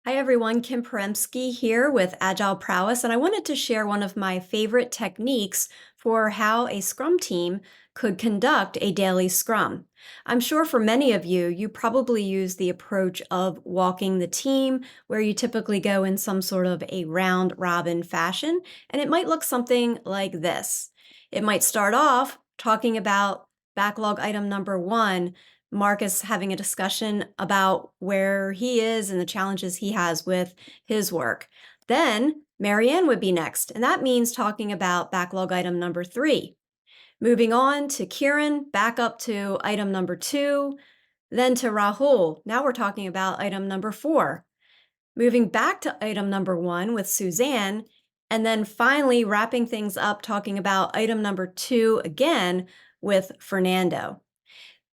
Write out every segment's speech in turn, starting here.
Hi everyone, Kim Peremsky here with Agile Prowess, and I wanted to share one of my favorite techniques for how a Scrum team could conduct a daily Scrum. I'm sure for many of you, you probably use the approach of walking the team, where you typically go in some sort of a round robin fashion, and it might look something like this. It might start off talking about backlog item number one, Marcus having a discussion about where he is and the challenges he has with his work. Then Marianne would be next, and that means talking about backlog item number three. Moving on to Kieran, back up to item number two, then to Rahul. Now we're talking about item number four. Moving back to item number one with Suzanne, and then finally wrapping things up talking about item number two again with Fernando.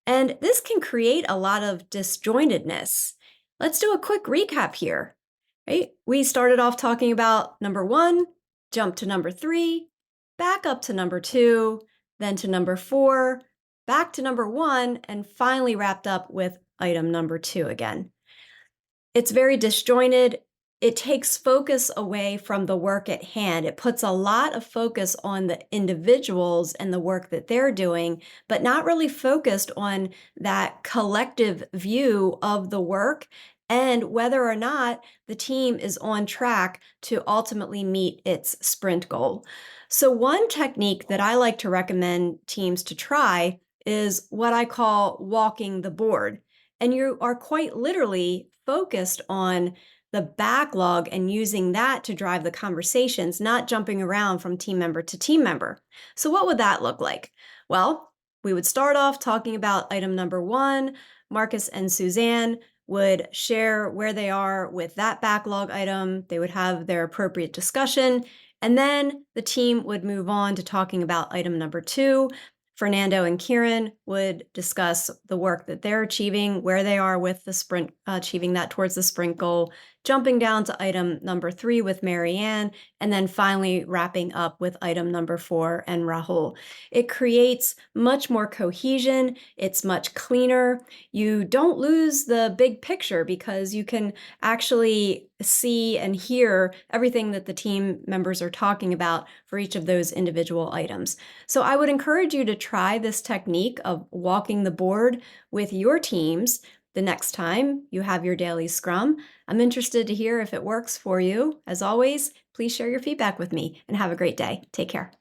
And this can create a lot of disjointedness. Let's do a quick recap here, right? We started off talking about number one, jumped to number three, back up to number two, then to number four, back to number one, and finally wrapped up with item number two again. It's very disjointed. It takes focus away from the work at hand. It puts a lot of focus on the individuals and the work that they're doing, but not really focused on that collective view of the work and whether or not the team is on track to ultimately meet its sprint goal. So one technique that I like to recommend teams to try is what I call walking the board. And you are quite literally focused on the backlog and using that to drive the conversations, not jumping around from team member to team member. So what would that look like? Well, we would start off talking about item number one. Marcus and Suzanne would share where they are with that backlog item. They would have their appropriate discussion. And then the team would move on to talking about item number two. Fernando and Kieran would discuss the work that they're achieving, where they are with the sprint, achieving that towards the sprint goal, jumping down to item number three with Marianne, and then finally wrapping up with item number four and Rahul. It creates much more cohesion. It's much cleaner. You don't lose the big picture because you can actually see and hear everything that the team members are talking about for each of those individual items. So I would encourage you to try this technique of walking the board with your teams the next time you have your daily Scrum. I'm interested to hear if it works for you. As always, please share your feedback with me and have a great day. Take care.